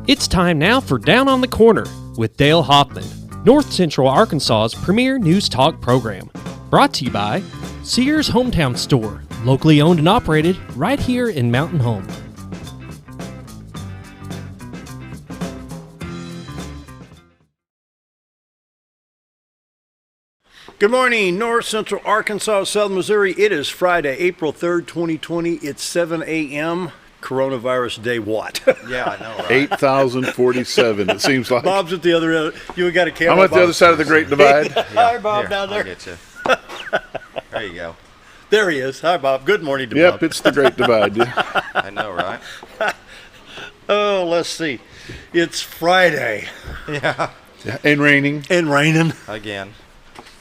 It's time now for Down on the Corner with Dale Hoffman, North Central Arkansas's premier news talk program. Brought to you by Sears Hometown Store, locally owned and operated right here in Mountain Home. Good morning, North Central Arkansas, Southern Missouri. It is Friday, April 3rd, 2020. It's 7 a.m. Coronavirus day what? Yeah, I know, right? 8,047, it seems like. Bob's at the other end. You got a camera. I'm at the other side of the Great Divide. Hi, Bob, Here, down there. I'll get you. There you go. There he is. Hi, Bob. Good morning to Yep, Bob. it's the Great Divide. Yeah. I know, right? Oh, let's see. It's Friday. Yeah. And raining. And raining. Again.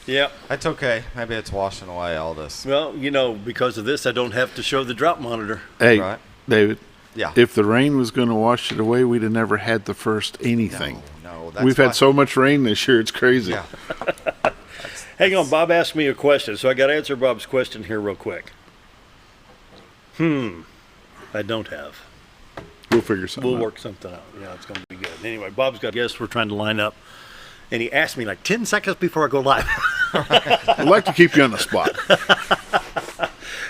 Yep. That's okay. Maybe it's washing away all this. Well, you know, because of this, I don't have to show the drought monitor. Hey, Right. David, Yeah. if the rain was going to wash it away, we'd have never had the first anything. No, that's We've why- had so much rain this year, it's crazy. Yeah. Hang on, Bob asked me a question, so I got to answer Bob's question here real quick. I don't have. We'll figure something We'll out. work something out. Yeah, it's going to be good. Anyway, Bob's got guests we're trying to line up. And he asked me like 10 seconds before I go live. I'd like to keep you on the spot.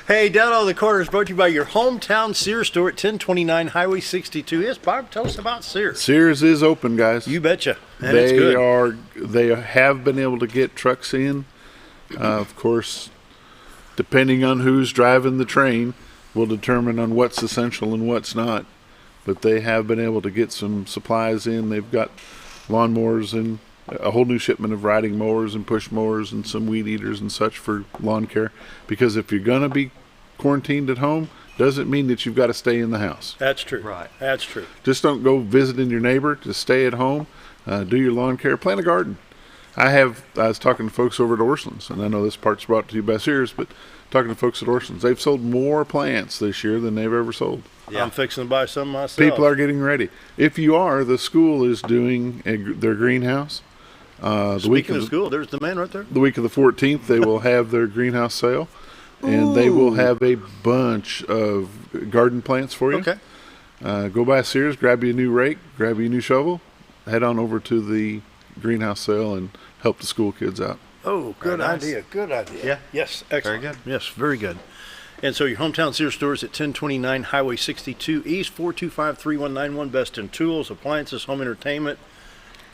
Hey, Down on the Corner is brought to you by your hometown Sears store at 1029 Highway 62. Yes, Bob, tell us about Sears. Sears is open, guys. You betcha. And it's good. They have been able to get trucks in. Of course, depending on who's driving the train will determine on what's essential and what's not. But they have been able to get some supplies in. They've got lawnmowers and a whole new shipment of riding mowers and push mowers and some weed eaters and such for lawn care. Because if you're going to be quarantined at home, doesn't mean that you've got to stay in the house. That's true. Right. That's true. Just don't go visiting your neighbor. Just stay at home. Do your lawn care. Plant a garden. I was talking to folks over at Orsolan's, and I know this part's brought to you by Sears, but talking to folks at Orsolan's, they've sold more plants this year than they've ever sold. Yeah. I'm fixing to buy some myself. People are getting ready. If you are, the school is doing their greenhouse. Speaking of school, there's the man right there. The week of the 14th, they will have their greenhouse sale, and they will have a bunch of garden plants for you. Okay. Go by Sears, grab you a new rake, grab you a new shovel, head on over to the greenhouse sale and help the school kids out. Oh, good Very nice. idea. Good idea. Yeah. Yes, excellent. Very good. Yes, very good. And so your hometown Sears store is at 1029 Highway 62 East, 425-3191. Best in tools, appliances, home entertainment.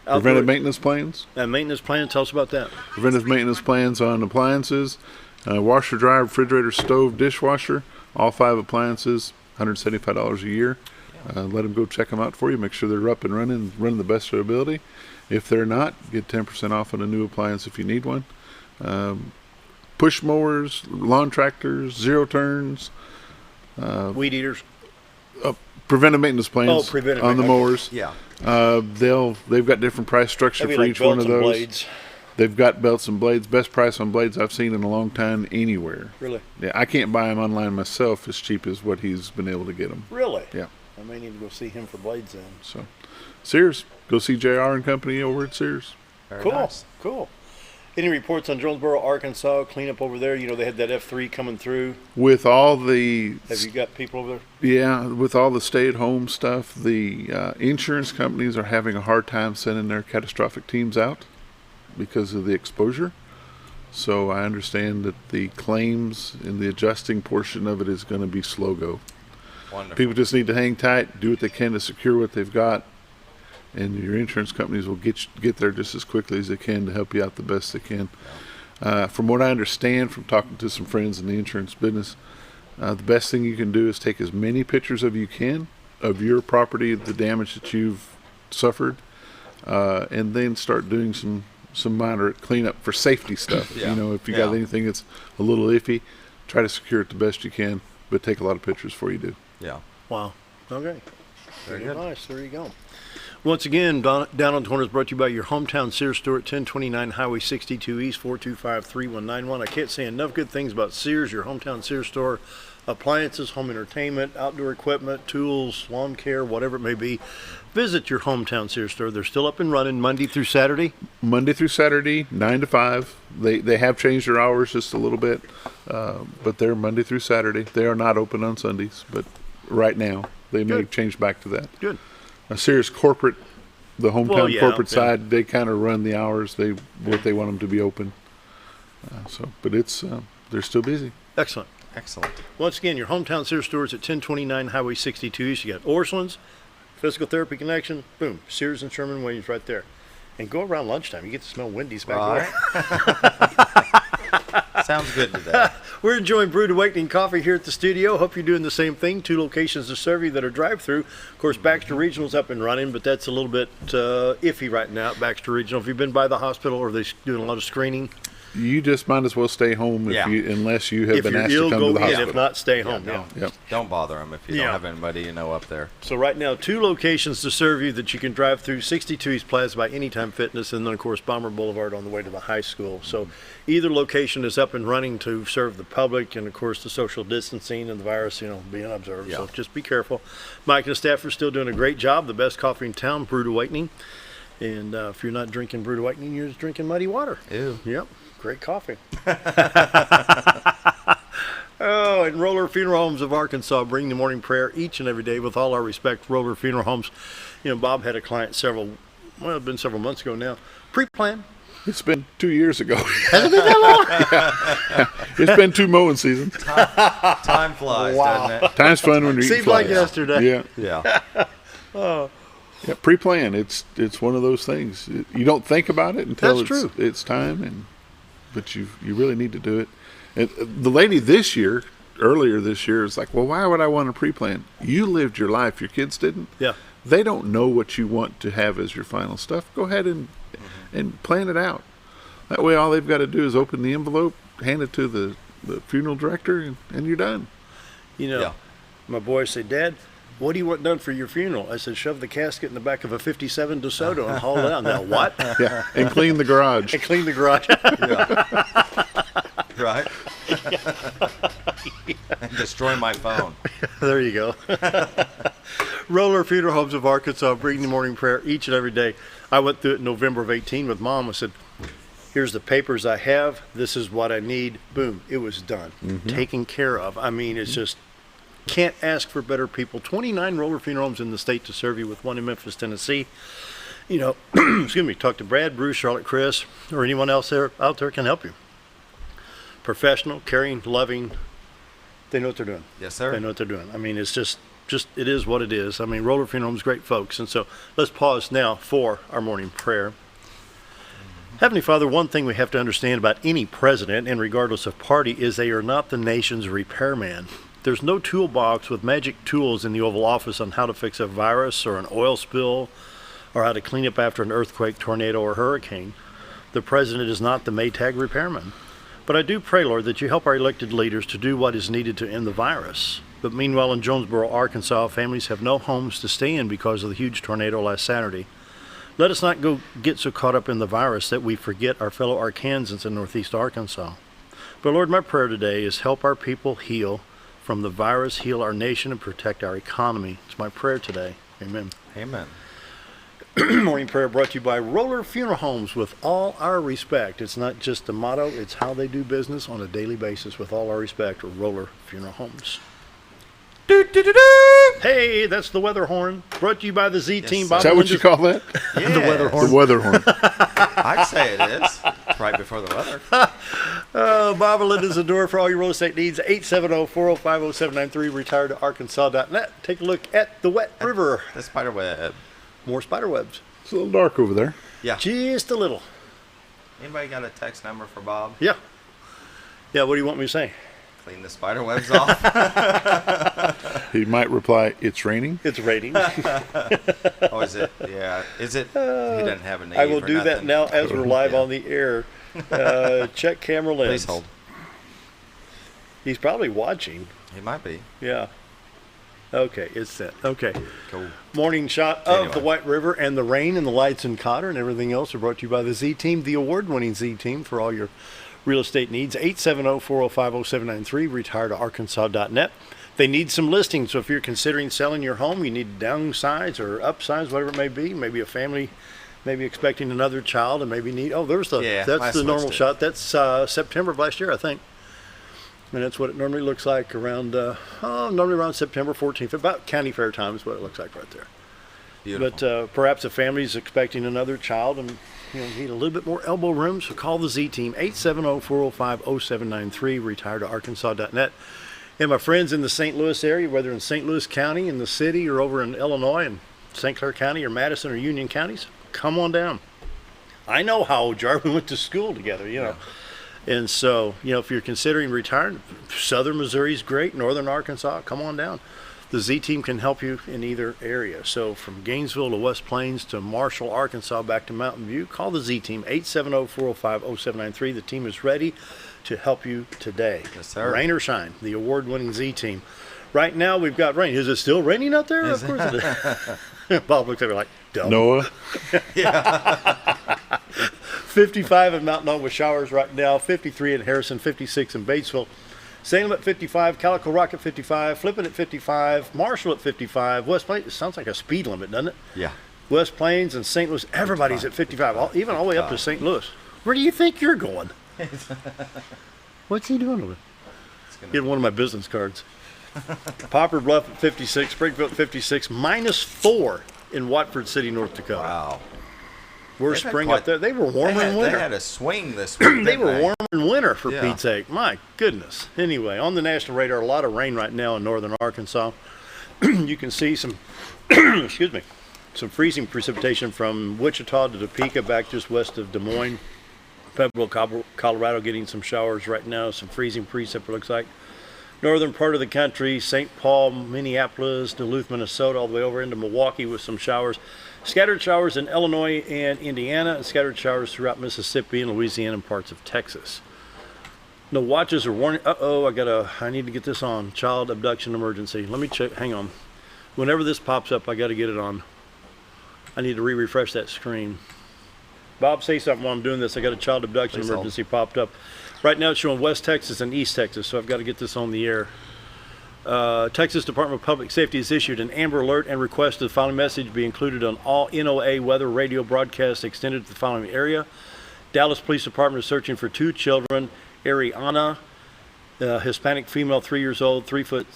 Preventive maintenance plans. Maintenance plan. Tell us about that. Preventive maintenance plans on appliances, washer, dryer, refrigerator, stove, dishwasher, all 5 appliances, $175 a year. Let them go check them out for you. Make sure they're up and running the best of their ability. If they're not, get 10% off on a new appliance if you need one. Push mowers, lawn tractors, zero turns, Weed eaters. preventive maintenance plans preventive on the maintenance. mowers. Yeah. They've got different price structure Maybe for like each one belts of and those. blades. They've got belts and blades. Best price on blades I've seen in a long time anywhere. Really? Yeah, I can't buy them online myself as cheap as what he's been able to get them. Really? Yeah. I may need to go see him for blades then. So, Sears, go see JR and Company over at Sears. Very Cool. nice. Cool. Any reports on Jonesboro, Arkansas, cleanup over there? You know, they had that F3 coming through. With all the Have you got people over there? Yeah, with all the stay-at-home stuff, the insurance companies are having a hard time sending their catastrophic teams out because of the exposure. So I understand that the claims and the adjusting portion of it is going to be slow go. Wonderful. People just need to hang tight, do what they can to secure what they've got, and your insurance companies will get there just as quickly as they can to help you out the best they can. From what I understand from talking to some friends in the insurance business, the best thing you can do is take as many pictures of you can of your property, the damage that you've suffered, and then start doing some moderate cleanup for safety stuff. Yeah. You know, if you got Yeah. anything that's a little iffy, try to secure it the best you can, but take a lot of pictures before you do. Yeah. Wow. Okay. Very Very good. nice. There you go. Once again, Down on the Corner is brought to you by your hometown Sears store at 1029 Highway 62 East, 425-3191. I can't say enough good things about Sears, your hometown Sears store. Appliances, home entertainment, outdoor equipment, tools, lawn care, whatever it may be. Visit your hometown Sears store. They're still up and running Monday through Saturday. Monday through Saturday, 9 to 5. They have changed their hours just a little bit, but they're Monday through Saturday. They are not open on Sundays, but right now they may Good. change back to that. Good. a Sears corporate, the hometown Well, yeah, corporate yeah. side, they kind of run the hours what they want them to be open. But it's they're still busy. Excellent. Excellent. Once again, your hometown Sears store is at 1029 Highway 62 East. You got Orscheln's, Physical Therapy Connection, boom, Sears and Sherman Williams right there. And go around lunchtime. You get to smell Wendy's back there. Sounds good today. We're enjoying Brewed Awakening Coffee here at the studio. Hope you're doing the same thing. 2 locations to serve you that are drive-through. Of course, Baxter Regional's up and running, but that's a little bit iffy right now at Baxter Regional. If you've been by the hospital or they're doing a lot of screening, You just might as well stay home unless you have if been you're asked ill, to come go to the in. hospital. If not, stay home. No. Yep. Don't bother them if you Yeah. don't have anybody you know up there. So right now, 2 locations to serve you that you can drive through: 62 East Plaza by Anytime Fitness, and then of course Bomber Boulevard on the way to the high school. So either location is up and running to serve the public, and of course the social distancing and the virus, being observed. Yeah. So just be careful. Mike and the staff are still doing a great job. The best coffee in town, Brewed Awakening. And if you're not drinking Brewed Awakening, you're just drinking muddy water. Ew. Yep, great coffee. Oh, and Roller Funeral Homes of Arkansas bring the morning prayer each and every day with all our respect. Roller Funeral Homes. Bob had a client it's been several months ago now. Pre-planned. It's been 2 years ago. Hasn't been that long? Yeah. It's been 2 mowing seasons. Time flies, Wow. doesn't it? Time's fun when you're eating Seems like flies. yesterday. Yeah. Yeah. Yeah, pre-plan. It's one of those things. You don't think about it until That's true. it's time, but you really need to do it. And the lady earlier this year, is like, well, why would I want to pre-plan? You lived your life. Your kids didn't. Yeah. They don't know what you want to have as your final stuff. Go ahead and plan it out. That way, all they've got to do is open the envelope, hand it to the funeral director, and you're done. Yeah. My boys say, Dad, what do you want done for your funeral? I said, shove the casket in the back of a 57 DeSoto and haul it out. Now, what? Yeah, and clean the garage. And clean the garage. Right? And destroy my phone. There you go. Roller Funeral Homes of Arkansas bring the morning prayer each and every day. I went through it in November of 18 with Mom. I said, here's the papers I have. This is what I need. Boom. It was done. Taken care of. I mean, it's just, can't ask for better people. 29 roller funeral homes in the state to serve you, with 1 in Memphis, Tennessee. Excuse me, talk to Brad, Bruce, Charlotte, Chris, or anyone else out there can help you. Professional, caring, loving. They know what they're doing. Yes, sir. They know what they're doing. I mean, it's just it is what it is. I mean, Roller Funeral Home's great folks. And so let's pause now for our morning prayer. Heavenly Father, one thing we have to understand about any president, and regardless of party, is they are not the nation's repairman. There's no toolbox with magic tools in the Oval Office on how to fix a virus or an oil spill or how to clean up after an earthquake, tornado, or hurricane. The president is not the Maytag repairman. But I do pray, Lord, that you help our elected leaders to do what is needed to end the virus. But meanwhile, in Jonesboro, Arkansas, families have no homes to stay in because of the huge tornado last Saturday. Let us not get so caught up in the virus that we forget our fellow Arkansans in Northeast Arkansas. But Lord, my prayer today is help our people heal from the virus, heal our nation, and protect our economy. It's my prayer today. Amen. Amen. Morning prayer brought to you by Roller Funeral Homes with all our respect. It's not just a motto, it's how they do business on a daily basis. With all our respect, Roller Funeral Homes. Hey, that's the weather horn. Brought to you by the Z Team. sir. Is that what you call that? Yeah. The weather horn. The weather horn. I'd say it is. It's right before the weather. Bob and Linda's the door for all your real estate needs. 870-405-0793. Retired to Arkansas.net. Take a look at the Wet River. The spider web. More spider webs. It's a little dark over there. Yeah. Just a little. Anybody got a text number for Bob? Yeah. Yeah, what do you want me to say? Clean the spider webs off. He might reply, "It's raining." It's raining. Oh, is it? Yeah. Is it? He doesn't have a name. I will or do that nothing. now as we're live Yeah. on the air. Check camera lens. Please hold. He's probably watching. He might be. Yeah. Okay, it's set. Okay. Cool. Morning shot of Anyway. the White River and the rain and the lights and Cotter and everything else are brought to you by the Z Team, the award-winning Z Team for all your real estate needs. 870-405-0793. Retire to Arkansas.net. They need some listings, so if you're considering selling your home, you need to downsize or upsize, whatever it may be. Maybe a family, maybe expecting another child, and maybe need. Oh, there's the. Yeah, that's I the normal switched it. shot. That's September of last year, I think. And that's what it normally looks like around, normally around September 14th. About county fair time is what it looks like right there. Beautiful. But perhaps a family is expecting another child and need a little bit more elbow room, so call the Z Team, 870-405-0793, retiredarkansas.net. And my friends in the St. Louis area, whether in St. Louis County, in the city, or over in Illinois, in St. Clair County, or Madison, or Union counties, come on down. I know how Jarvin went to school together, Yeah. And so, if you're considering retiring, southern Missouri's great, northern Arkansas, come on down. The Z Team can help you in either area. So from Gainesville to West Plains to Marshall, Arkansas, back to Mountain View, call the Z Team, 870-405-0793. The team is ready to help you today. Yes, sir. Rain or shine, the award-winning Z Team. Right now we've got rain. Is it still raining out there? Of course it is. Bob looks at me like, dumb. Noah, 55 in Mountain Home with showers right now, 53 in Harrison, 56 in Batesville. Salem at 55, Calico Rock at 55, Flippin at 55, Marshall at 55, West Plains, it sounds like a speed limit, doesn't it? Yeah. West Plains and St. Louis, everybody's at 55, even all the way up to St. Louis. Where do you think you're going? What's he doing over there? Getting one of my business cards. Poplar Bluff at 56, Springfield at 56, -4 in Watford City, North Dakota. Wow. We're They've had spring quite- up there. They were warmer in winter. They had a swing this week. They didn't were warm in winter, for Yeah. Pete's sake. My goodness. Anyway, on the national radar, a lot of rain right now in northern Arkansas. You can see some, excuse me, some freezing precipitation from Wichita to Topeka, back just west of Des Moines. Pueblo, Colorado, getting some showers right now. Some freezing precip, it looks like. Northern part of the country, St. Paul, Minneapolis, Duluth, Minnesota, all the way over into Milwaukee with some showers. Scattered showers in Illinois and Indiana, and scattered showers throughout Mississippi and Louisiana and parts of Texas. No watches or warning. I need to get this on. Child abduction emergency. Let me check. Hang on. Whenever this pops up, I got to get it on. I need to refresh that screen. Bob, say something while I'm doing this. I got a child abduction Please hold. emergency popped up. Right now it's showing West Texas and East Texas, so I've got to get this on the air. Texas Department of Public Safety has issued an Amber Alert and requested the following message be included on all NOAA weather radio broadcasts extended to the following area. Dallas Police Department is searching for 2 children. Ariana, Hispanic female, 3 years old, 3 foot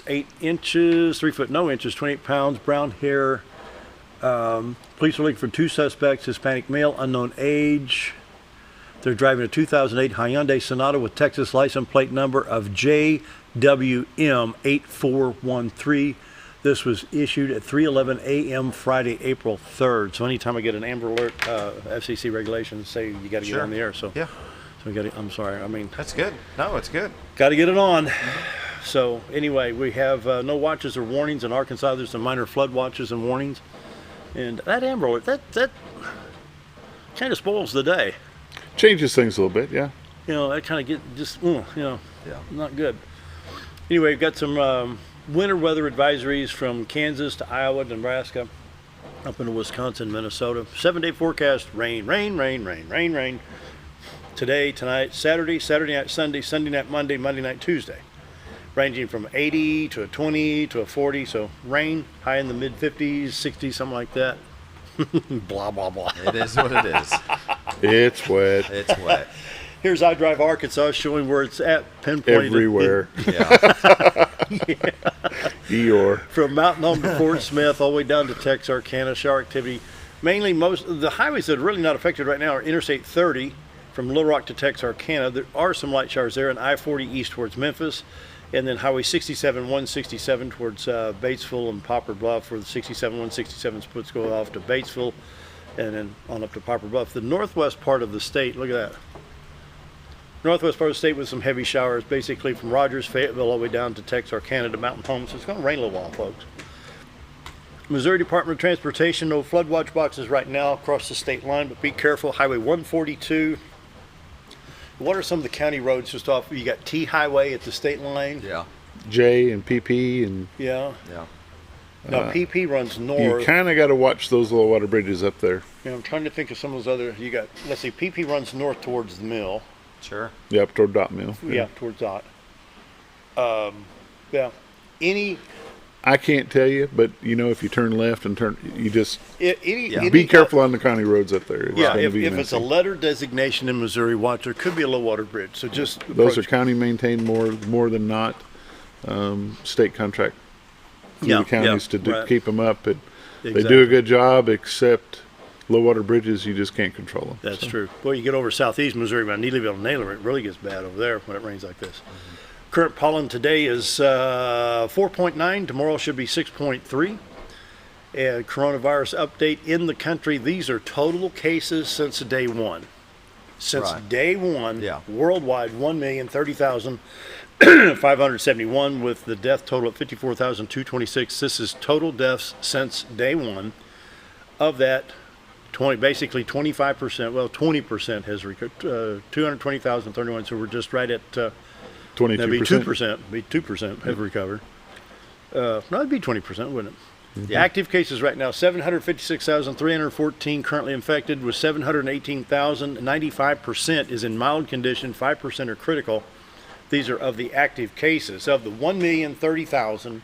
8 inches, 3 foot no inches, 28 pounds, brown hair. Police are looking for 2 suspects, Hispanic male, unknown age. They're driving a 2008 Hyundai Sonata with Texas license plate number of JWM8413. This was issued at 3:11 a.m. Friday, April 3rd. So anytime I get an Amber Alert, FCC regulations say you got to get Sure. on the air. So Yeah. we got to. I'm sorry. I mean, That's good. No, it's good. got to get it on. So anyway, we have no watches or warnings in Arkansas. There's some minor flood watches and warnings. And that Amber Alert, that kind of spoils the day. changes things a little bit, yeah. That kind of Yeah. not good. Anyway, we've got some winter weather advisories from Kansas to Iowa, Nebraska, up into Wisconsin, Minnesota. 7-day forecast, rain, rain, rain, rain, rain, rain. Today, tonight, Saturday, Saturday night, Sunday, Sunday night, Monday, Monday night, Tuesday. Ranging from 80 to a 20 to a 40, so rain, high in the mid-50s, 60s, something like that. Blah, blah, blah. It is what it is. It's wet It's wet. Here's iDrive Arkansas showing where it's at, pinpointed. everywhere. Yeah. Eeyore. From Mountain Home to Fort Smith, all the way down to Texarkana, shower activity. Mainly, most of the highways that are really not affected right now are Interstate 30 from Little Rock to Texarkana. There are some light showers there, and I-40 east towards Memphis, and then Highway 67, 167 towards Batesville and Poplar Bluff, where the 67, 167 splits go off to Batesville, and then on up to Poplar Bluff. The northwest part of the state, look at that. Northwest part of the state with some heavy showers, basically from Rogers, Fayetteville, all the way down to Texarkana to Mountain Home. So it's going to rain a little while, folks. Missouri Department of Transportation, no flood watch boxes right now across the state line, but be careful. Highway 142. What are some of the county roads just off? You got T Highway at the state line. Yeah. J and PP, and Yeah. Yeah. Now PP runs you north. kind of got to watch those little water bridges up there. I'm trying to think of some of those other. You got, let's see, PP runs north towards the mill. Sure. Yeah, up toward Dot Mill. Yeah, towards Dot. Yeah. Any I can't tell you, but if you turn left and turn, you just any be careful on the county roads up there. It's Yeah, gonna if be it's a messy. letter designation in Missouri, watch, there could be a low water bridge. So just Those are approach. county maintained more than not. State contract through Yeah, the counties yeah, to right. keep them up. They do a Exactly. good job, except low water bridges, you just can't control them. That's true. Boy, you get over southeast Missouri by Neelyville and Naylor, it really gets bad over there when it rains like this. Current pollen today is 4.9. Tomorrow should be 6.3. And coronavirus update in the country. These are total cases since day one. Since Right. day one, Yeah. worldwide, 1,030,571 with the death total at 54,226. This is total deaths since day one. Of that, 25%, well, 20% has recovered, 220,031. So we're just right at, that'd be 22%. 2% have recovered. No, it'd be 20%, wouldn't it? Mm-hmm. The active cases right now, 756,314 currently infected with 718,000. 95% is in mild condition, 5% are critical. These are of the active cases. Of the 1,030,000,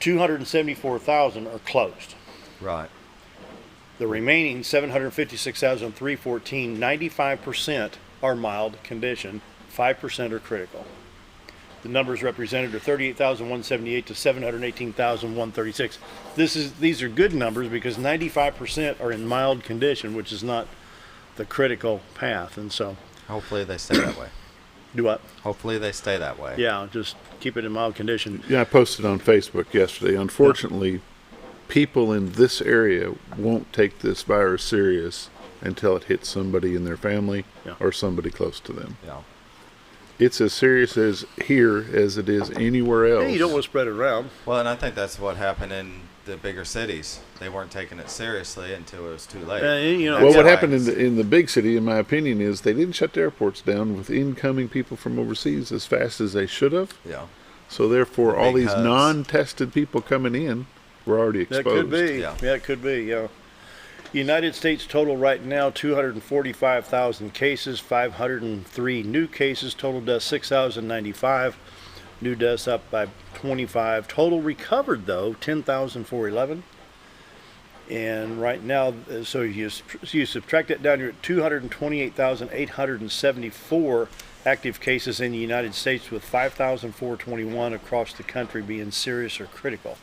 274,000 are closed. Right. The remaining 756,314, 95% are mild condition, 5% are critical. The numbers represented are 38,178 to 718,136. These are good numbers because 95% are in mild condition, which is not the critical path. And so, Hopefully they stay that way. do what? Hopefully they stay that way. Yeah, just keep it in mild condition. Yeah, I posted on Facebook yesterday. Unfortunately, people in this area won't take this virus serious until it hits somebody in their family Yeah. or somebody close to them. Yeah. It's as serious as here as it is anywhere else. Yeah, you don't want to spread it around. Well, and I think that's what happened in the bigger cities. They weren't taking it seriously until it was too late. You know, Well, That's what why happened it's- in the big city, in my opinion, is they didn't shut the airports down with incoming people from overseas as fast as they should have. Yeah. So therefore, all Big these hubs. non-tested people coming in were already exposed. that could be. Yeah. Yeah, it could be. Yeah. United States total right now 245,000 cases, 503 new cases. Total deaths 6,095. New deaths up by 25. Total recovered though 10,411. And right now, so you subtract that down, you're at 228,874 active cases in the United States, with 5,421 across the country being serious or critical.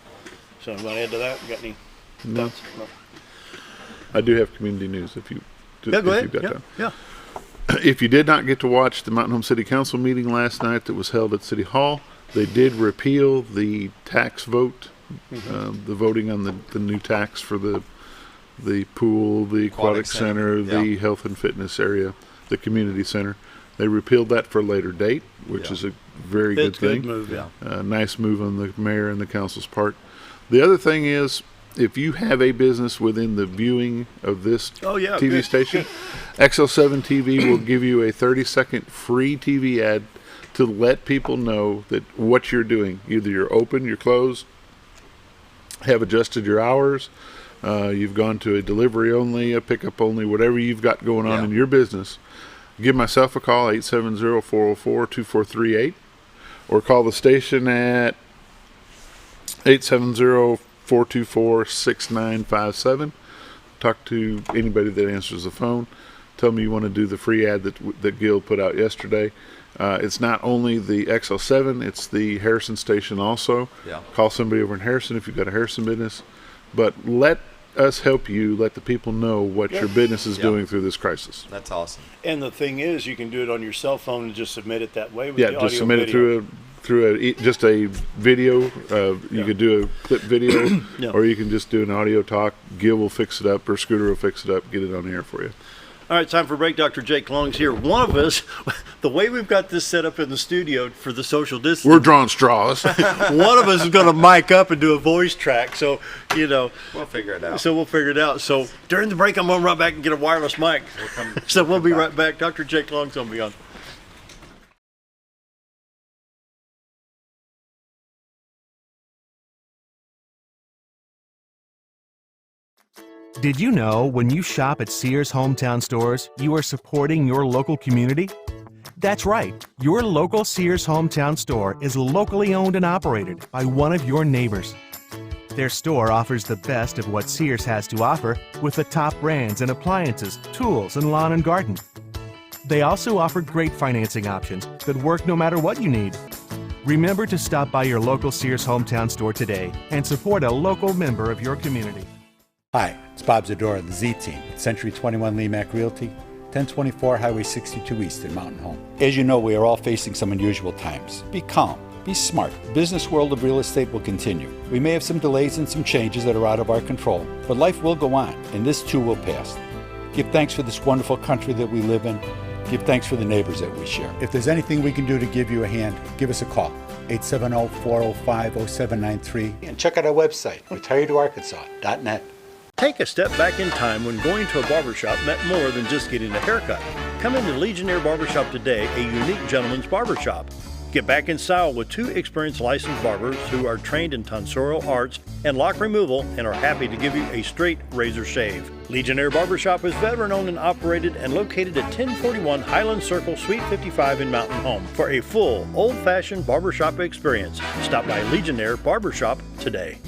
So, anybody add to that? Got any thoughts? No. I do have community news if you Yeah, go if ahead. you've got Yeah, time. yeah. If you did not get to watch the Mountain Home City Council meeting last night that was held at City Hall, they did repeal the tax vote, the voting on the new tax for the pool, the aquatic center, center, the yeah. health and fitness area, the community center. They repealed that for a later date, which Yeah. is a very good That's a good thing. move. Yeah. Nice move on the mayor and the council's part. The other thing is, if you have a business within the viewing of this Oh, yeah, TV good, station, XL7 TV will give you a 30-second free TV ad to let people know that what you're doing. Either you're open, you're closed, have adjusted your hours, you've gone to a delivery only, a pickup only, whatever you've got going on Yeah. in your business. Give myself a call, 870-404-2438, or call the station at 870-424-6957. Talk to anybody that answers the phone. Tell me you want to do the free ad that Gil put out yesterday. It's not only the XL7, it's the Harrison station also. Yeah. Call somebody over in Harrison if you've got a Harrison business. But let us help you, let the people know what your business is Yeah. doing through this crisis. That's awesome. And the thing is, you can do it on your cell phone and just submit it that way with Yeah, the just audio submit it video. through just a video. You Yeah. could do a clip video, Yeah. or you can just do an audio talk. Gil will fix it up, or Scooter will fix it up, get it on air for you. All right, time for a break. Dr. Jake Long's here. One of us, the way we've got this set up in the studio for the social distance, We're drawing straws. one of us is going to mic up and do a voice track. So, you know, We'll figure it out. so we'll figure it out. So during the break, I'm going to run back and get a wireless mic. So we'll be right back. Dr. Jake Long's going to be on. Did you know when you shop at Sears Hometown Stores, you are supporting your local community? That's right. Your local Sears Hometown Store is locally owned and operated by one of your neighbors. Their store offers the best of what Sears has to offer with the top brands in appliances, tools, and lawn and garden. They also offer great financing options that work no matter what you need. Remember to stop by your local Sears Hometown store today and support a local member of your community. Hi, it's Bob Zadora of the Z-Team at Century 21 Lemac Realty, 1024 Highway 62 East in Mountain Home. As you know, we are all facing some unusual times. Be calm. Be smart. The business world of real estate will continue. We may have some delays and some changes that are out of our control, but life will go on, and this too will pass. Give thanks for this wonderful country that we live in. Give thanks for the neighbors that we share. If there's anything we can do to give you a hand, give us a call. 870-405-0793. And check out our website, retiredarkansas.net. Take a step back in time when going to a barbershop meant more than just getting a haircut. Come into Legionnaire Barbershop today, a unique gentleman's barbershop. Get back in style with 2 experienced licensed barbers who are trained in tonsorial arts and lock removal and are happy to give you a straight razor shave. Legionnaire Barbershop is veteran-owned and operated and located at 1041 Highland Circle, Suite 55 in Mountain Home. For a full, old-fashioned barbershop experience, stop by Legionnaire Barbershop today.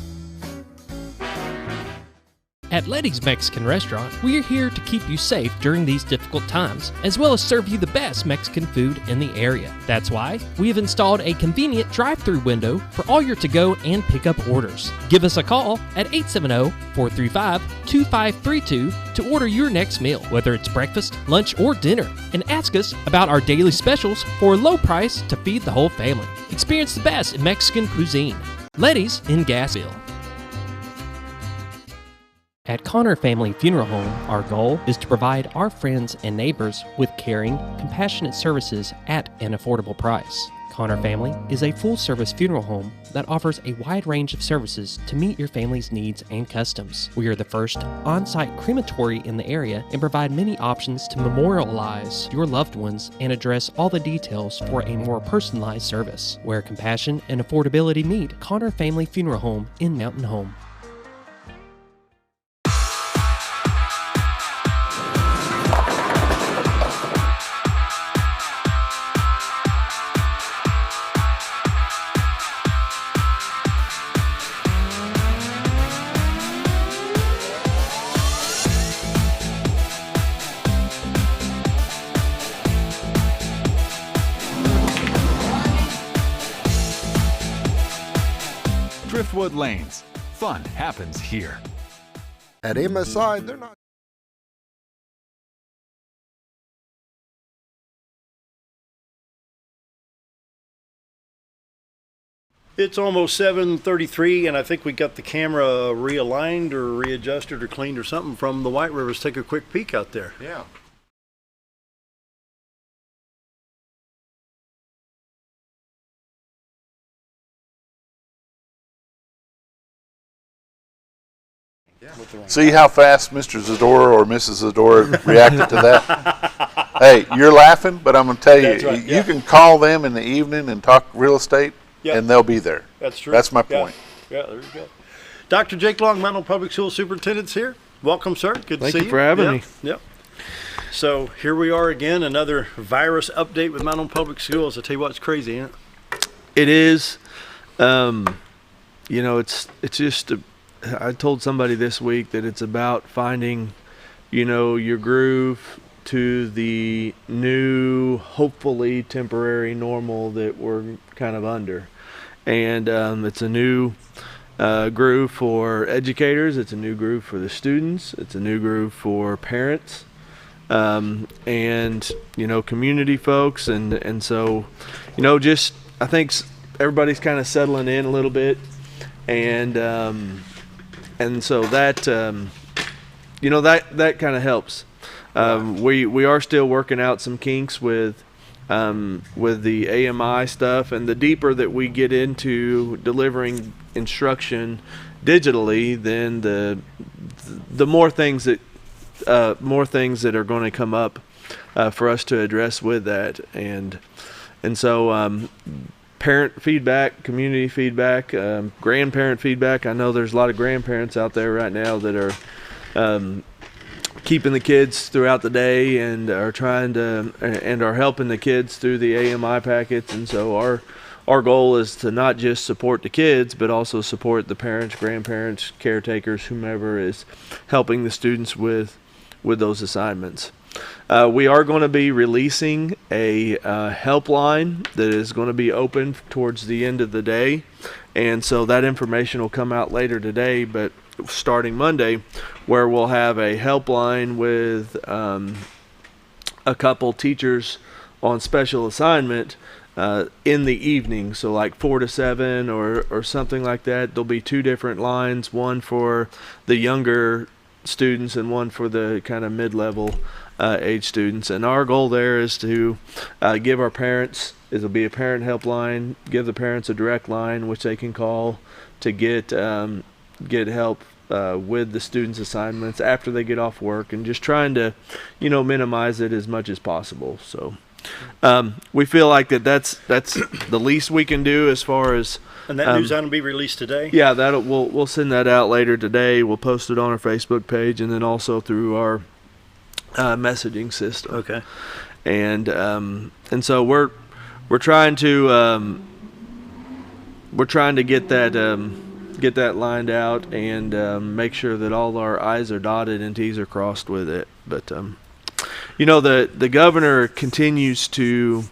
At Letty's Mexican Restaurant, we are here to keep you safe during these difficult times, as well as serve you the best Mexican food in the area. That's why we have installed a convenient drive-through window for all your to-go and pickup orders. Give us a call at 870-435-2532 to order your next meal, whether it's breakfast, lunch, or dinner, and ask us about our daily specials for a low price to feed the whole family. Experience the best in Mexican cuisine. Letty's in Gassville. At Connor Family Funeral Home, our goal is to provide our friends and neighbors with caring, compassionate services at an affordable price. Connor Family is a full-service funeral home that offers a wide range of services to meet your family's needs and customs. We are the first on-site crematory in the area and provide many options to memorialize your loved ones and address all the details for a more personalized service. Where compassion and affordability meet, Connor Family Funeral Home in Mountain Home. Driftwood Lanes. Fun happens here. At MSI, they're not. It's almost 7:33, and I think we got the camera realigned or readjusted or cleaned or something from the White Rivers. Take a quick peek out there. Yeah. See how fast Mr. Zadora or Mrs. Zadora reacted to that? Hey, you're laughing, but I'm going to tell you, That's right, yeah. You can call them in the evening and talk real estate, Yeah. and they'll be there. That's true. That's my Yeah. point. Yeah, there you go. Dr. Jake Long, Mountain Public School Superintendent's here. Welcome, sir. Good to see you. Thank you for having me. Yep. So here we are again, another virus update with Mountain Public Schools. I tell you what, it's crazy, ain't it? It is. It's just. I told somebody this week that it's about finding, your groove to the new, hopefully temporary normal that we're kind of under, and it's a new groove for educators. It's a new groove for the students. It's a new groove for parents. And community folks, and so just I think everybody's kind of settling in a little bit, and so that that kind of helps. We are still working out some kinks with the AMI stuff, and the deeper that we get into delivering instruction digitally, then the more things that are going to come up for us to address with that, and so parent feedback, community feedback, grandparent feedback. I know there's a lot of grandparents out there right now that are keeping the kids throughout the day and are trying to and are helping the kids through the AMI packets, and so our goal is to not just support the kids, but also support the parents, grandparents, caretakers, whomever is helping the students with those assignments. We are going to be releasing a helpline that is going to be open towards the end of the day. And so that information will come out later today, but starting Monday, where we'll have a helpline with a couple teachers on special assignment in the evening, so like 4 to 7 or something like that. There'll be 2 different lines, one for the younger students and one for the kind of mid-level age students. And our goal there is to give our parents, it'll be a parent helpline, give the parents a direct line which they can call to get help with the students' assignments after they get off work, and just trying to, minimize it as much as possible. So we feel like that's the least we can do as far as. And that news going to be released today? Yeah, we'll send that out later today. We'll post it on our Facebook page and then also through our messaging system. Okay. And so we're trying to get that lined out and make sure that all our I's are dotted and T's are crossed with it. But the governor continues to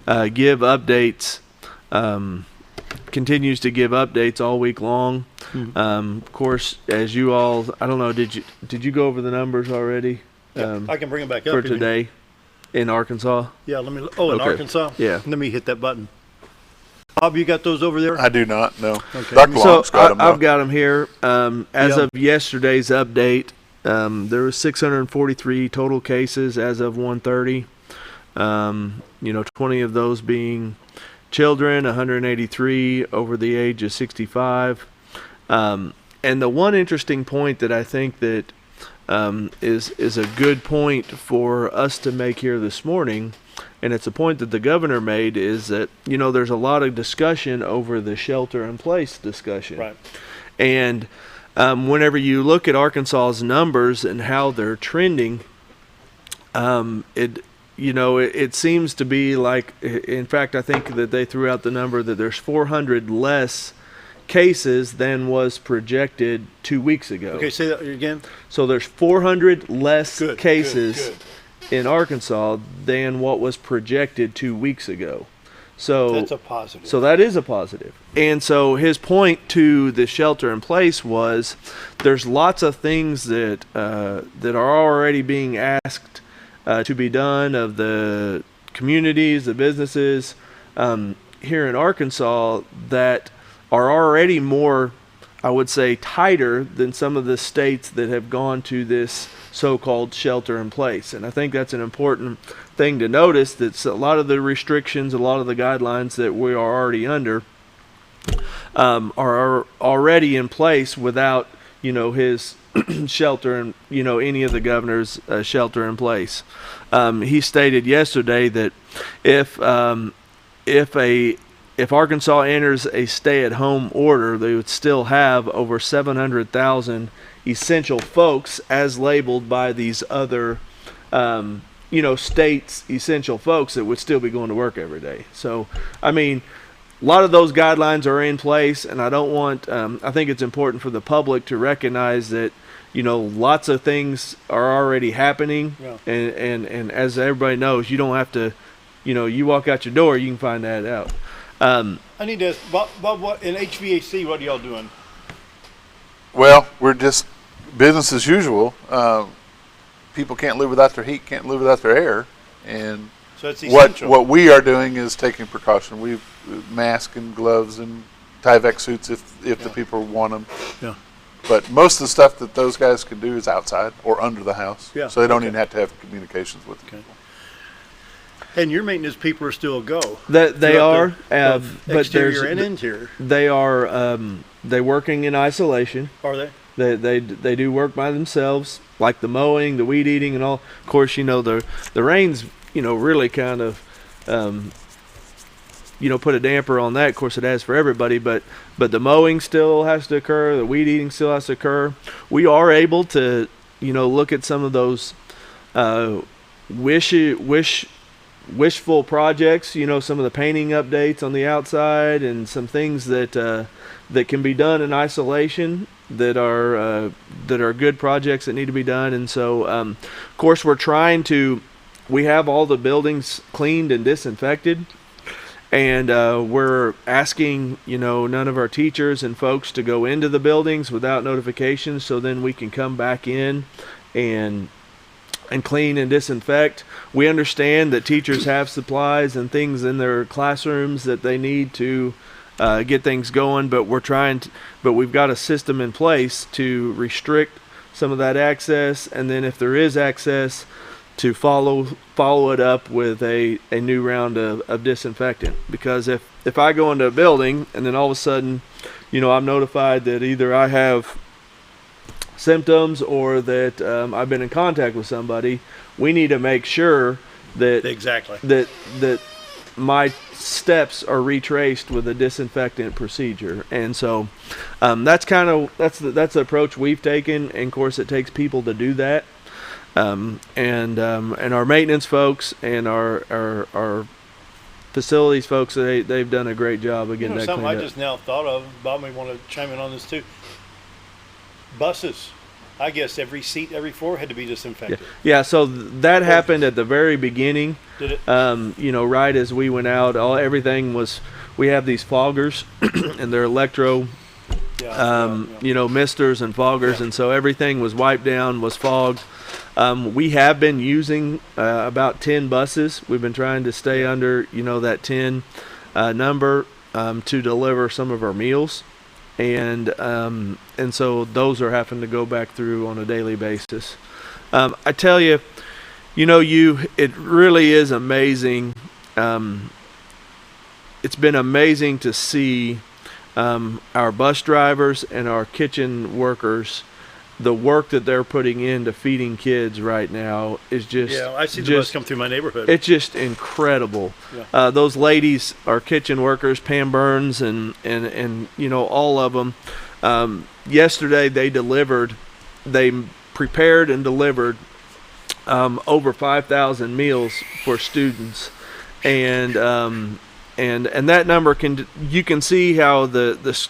give updates. Continues to give updates all week long. Of course, as you all, I don't know, did you go over the numbers already? I can bring it back up for today in Arkansas. Yeah, let me. Oh, in Arkansas. Yeah. Let me hit that button. Bob, you got those over there? I do not. No. Okay. Dr. Long's got them. I've got them here. As of yesterday's update, there was 643 total cases as of 1:30. 20 of those being children, 183 over the age of 65. And the one interesting point that I think that is a good point for us to make here this morning, and it's a point that the governor made, is that there's a lot of discussion over the shelter-in-place discussion. Right. And whenever you look at Arkansas's numbers and how they're trending, it seems to be like, in fact, I think that they threw out the number that there's 400 less cases than was projected 2 weeks ago. Okay, say that again. So there's 400 less cases good. in Arkansas than what was projected 2 weeks ago. So that's a positive. So that is a positive. And so his point to the shelter in place was there's lots of things that are already being asked to be done of the communities, the businesses here in Arkansas that are already more, I would say, tighter than some of the states that have gone to this so-called shelter in place. And I think that's an important thing to notice, that a lot of the restrictions, a lot of the guidelines that we are already under are already in place without, his shelter and, any of the governor's shelter in place. He stated yesterday that if Arkansas enters a stay-at-home order, they would still have over 700,000 essential folks as labeled by these other, states' essential folks that would still be going to work every day. So, I mean, a lot of those guidelines are in place, and I don't want, I think it's important for the public to recognize that, lots of things are already happening. Yeah. And as everybody knows, you don't have to, you walk out your door, you can find that out. I need to ask, Bob, what in HVAC, what are y'all doing? Well, we're just business as usual. People can't live without their heat, can't live without their air, and so it's essential. What we are doing is taking precaution. We've masks and gloves and Tyvek suits if the people want them. Yeah. But most of the stuff that those guys can do is outside or under the house. Yeah. So they don't even have to have communications with people. And your maintenance people are still a go. They are, but exterior and interior. They are they working in isolation. Are they? They do work by themselves, like the mowing, the weed eating, and all. Of course, the rain's really kind of put a damper on that. Of course, it has for everybody, but the mowing still has to occur. The weed eating still has to occur. We are able to look at some of those wishful projects, some of the painting updates on the outside and some things that can be done in isolation. that are good projects that need to be done. And so, of course, we have all the buildings cleaned and disinfected. And we're asking, none of our teachers and folks to go into the buildings without notification, so then we can come back in and clean and disinfect. We understand that teachers have supplies and things in their classrooms that they need to get things going, but we've got a system in place to restrict some of that access, and then if there is access, to follow it up with a new round of disinfectant. Because if I go into a building and then all of a sudden, I'm notified that either I have symptoms or that I've been in contact with somebody, we need to make sure that that my steps are retraced with a disinfectant procedure. And so that's the approach we've taken. And of course, it takes people to do that. And our maintenance folks and our facilities folks, they've done a great job of getting that something cleaned I up. just now thought of. Bob may want to chime in on this too. Buses. I guess every seat, every floor had to be disinfected. Yeah. So that happened at the very beginning. Did it? Right as we went out, we have these foggers and they're electro. Misters and foggers, and so everything was wiped down, was fogged. We have been using about 10 buses. We've been trying to stay under, that 10 number to deliver some of our meals, and so those are having to go back through on a daily basis. I tell you, it really is amazing. It's been amazing to see our bus drivers and our kitchen workers, the work that they're putting into feeding kids right now is just... Yeah, I see the bus come through my neighborhood. It's just incredible. Yeah. Those ladies, our kitchen workers, Pam Burns and all of them, yesterday they prepared and delivered over 5,000 meals for students. And that number you can see how it's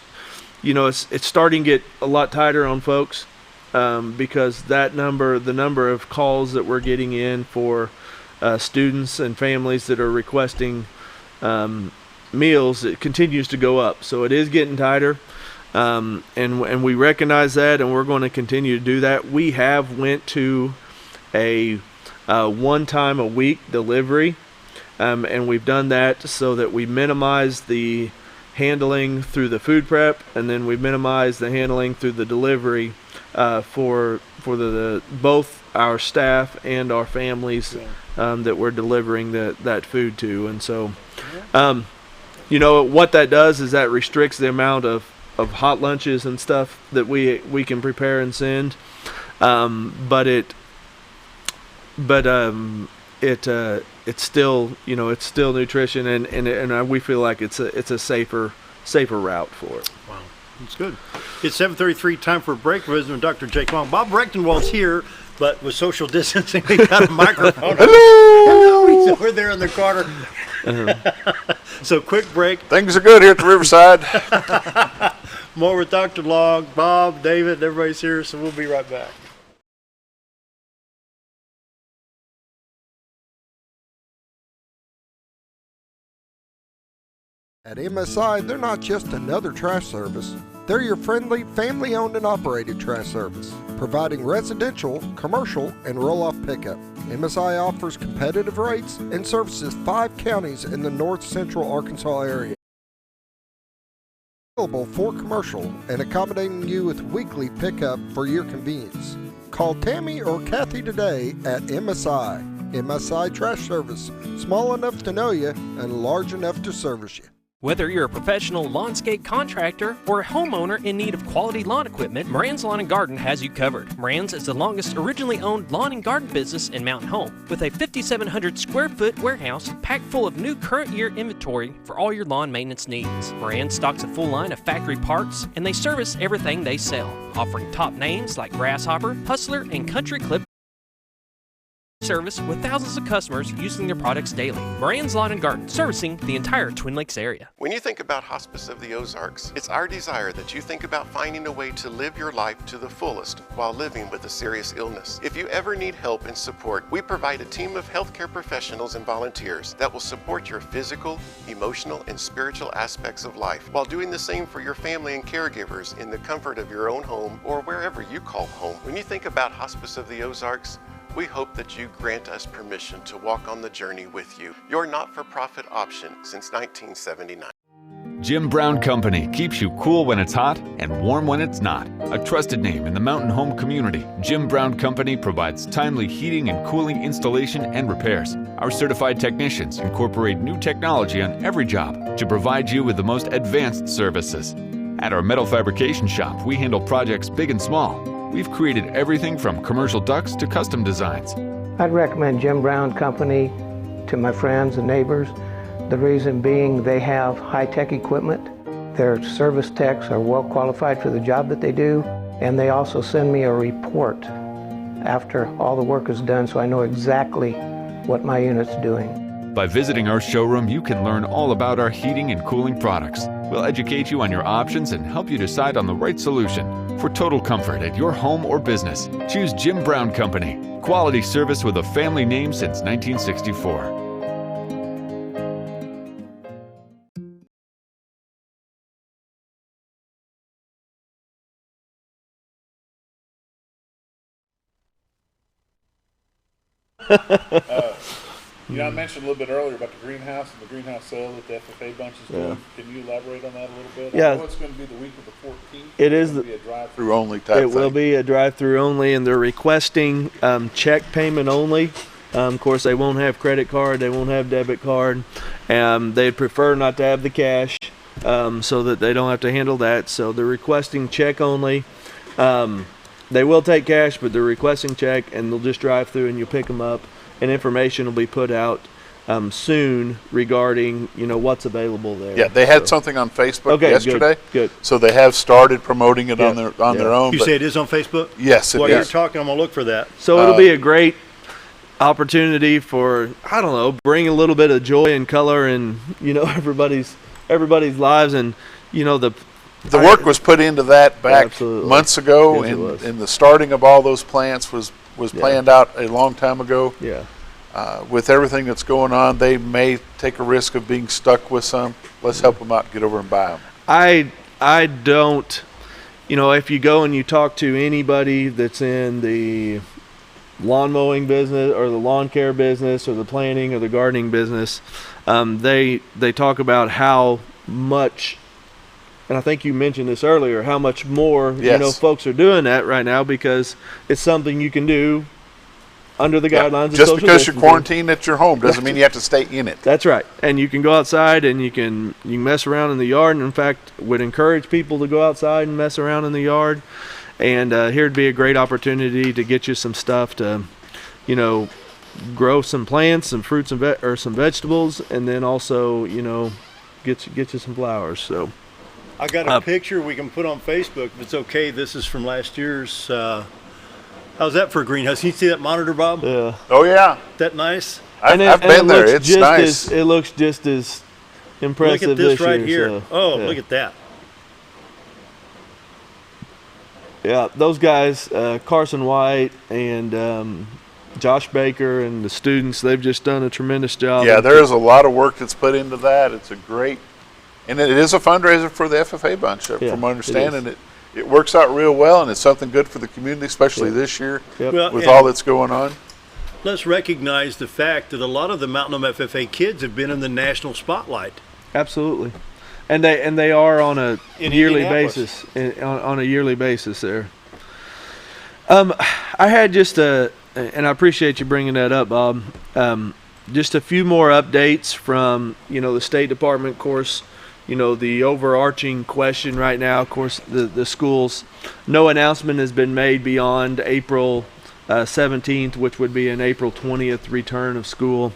starting to get a lot tighter on folks, because the number of calls that we're getting in for students and families that are requesting meals, it continues to go up. So it is getting tighter, and we recognize that, and we're going to continue to do that. We have went to a one time a week delivery. And we've done that so that we minimize the handling through the food prep, and then we minimize the handling through the delivery for both our staff and our families that we're delivering that food to. And so, what that does is that restricts the amount of hot lunches and stuff that we can prepare and send. It's still nutrition, and we feel like it's a safer route for it. Wow, that's good. It's 7:33. Time for a break. We're visiting with Dr. Jake Long. Bob Rechtenwald's here, but with social distancing, we got a microphone. Hello. He's over there in the corner. So quick break. Things are good here at the Riverside. More with Dr. Long, Bob, David, everybody's here, so we'll be right back. At MSI, they're not just another trash service. They're your friendly, family-owned and operated trash service, providing residential, commercial, and roll-off pickup. MSI offers competitive rates and services 5 counties in the north central Arkansas area. Available for commercial and accommodating you with weekly pickup for your convenience. Call Tammy or Kathy today at MSI. MSI Trash Service, small enough to know you and large enough to service you. Whether you're a professional lawnscape contractor or a homeowner in need of quality lawn equipment, Moran's Lawn & Garden has you covered. Moran's is the longest originally owned lawn and garden business in Mountain Home, with a 5,700 square foot warehouse packed full of new current year inventory for all your lawn maintenance needs. Moran stocks a full line of factory parts, and they service everything they sell, offering top names like Grasshopper, Hustler, and Country Clip. service with thousands of customers using their products daily. Moran's Lawn and Garden, servicing the entire Twin Lakes area. When you think about Hospice of the Ozarks, it's our desire that you think about finding a way to live your life to the fullest while living with a serious illness. If you ever need help and support, we provide a team of healthcare professionals and volunteers that will support your physical, emotional, and spiritual aspects of life while doing the same for your family and caregivers in the comfort of your own home or wherever you call home. When you think about Hospice of the Ozarks, we hope that you grant us permission to walk on the journey with you. Your not-for-profit option since 1979. Jim Brown Company keeps you cool when it's hot and warm when it's not. A trusted name in the mountain home community, Jim Brown Company provides timely heating and cooling installation and repairs. Our certified technicians incorporate new technology on every job to provide you with the most advanced services. At our metal fabrication shop, we handle projects big and small. We've created everything from commercial ducts to custom designs. I'd recommend Jim Brown Company to my friends and neighbors. The reason being they have high-tech equipment. Their service techs are well qualified for the job that they do, and they also send me a report after all the work is done so I know exactly what my unit's doing. By visiting our showroom, you can learn all about our heating and cooling products. We'll educate you on your options and help you decide on the right solution. For total comfort at your home or business, choose Jim Brown Company. Quality service with a family name since 1964. I mentioned a little bit earlier about the greenhouse and the greenhouse sale that the FFA bunch is doing. Can you elaborate on that a little bit? Yeah. I know it's going to be the week of the 14th. It is going to be a drive-through only type It thing. will be a drive-through only, and they're requesting check payment only. Of course, they won't have credit card. They won't have debit card. They'd prefer not to have the cash so that they don't have to handle that. So they're requesting check only. They will take cash, but they're requesting check, and they'll just drive through and you'll pick them up. And information will be put out soon regarding, what's available there. Yeah, they had something on Facebook yesterday. Good. So they have started promoting it on their own. You say it is on Facebook? Yes, While you're talking, I'm going to look for that. So it'll be a great opportunity for, bring a little bit of joy and color in, everybody's lives. And, the work was put into that back Absolutely. Months ago, Yes, and the starting of all those plants was planned out a long time ago. Yeah. With everything that's going on, they may take a risk of being stuck with some. Let's help them out and get over and buy them. I don't, if you go and you talk to anybody that's in the lawn mowing business or the lawn care business or the planting or the gardening business, they talk about how much, and I think you mentioned this earlier, how much more, folks are doing that right now because it's something you can do under the guidelines of just social because you're distancing. quarantined at your home doesn't mean you have to stay in it. That's right. And you can go outside and you can mess around in the yard, and in fact would encourage people to go outside and mess around in the yard. And here'd be a great opportunity to get you some stuff to, grow some plants, some fruits or some vegetables, and then also, get you some flowers. So I got a picture we can put on Facebook if it's okay. This is from last year's. How's that for a greenhouse? Can you see that monitor, Bob? Yeah. Oh yeah. That nice? I've been there. It's nice. It looks just as impressive. Look at this right year, here. so, Look at that. Yeah, those guys, Carson White and Josh Baker and the students, they've just done a tremendous job. Yeah, there is a lot of work that's put into that. It's a great, and it is a fundraiser for the FFA bunch. From my understanding, it works out real well, and it's something good for the community, especially this year with all that's going on. Let's recognize the fact that a lot of the Mountain Home FFA kids have been in the national spotlight. Absolutely, and they are on a yearly basis. On a yearly basis, there. I had just and I appreciate you bringing that up, Bob. Just a few more updates from the State Department, of course. The overarching question right now, of course, the schools, no announcement has been made beyond April 17th, which would be an April 20th return of school.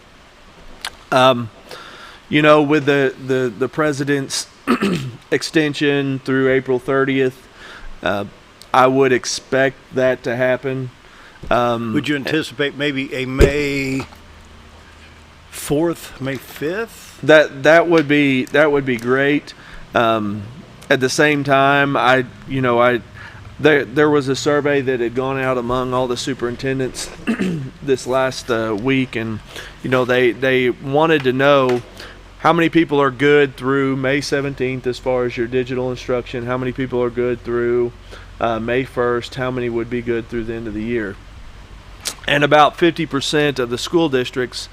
With the president's extension through April 30th, I would expect that to happen. Would you anticipate maybe a May 4th, May 5th? That would be great. At the same time, there was a survey that had gone out among all the superintendents this last week, and they wanted to know how many people are good through May 17th as far as your digital instruction, how many people are good through May 1st, how many would be good through the end of the year. And about 50% of the school districts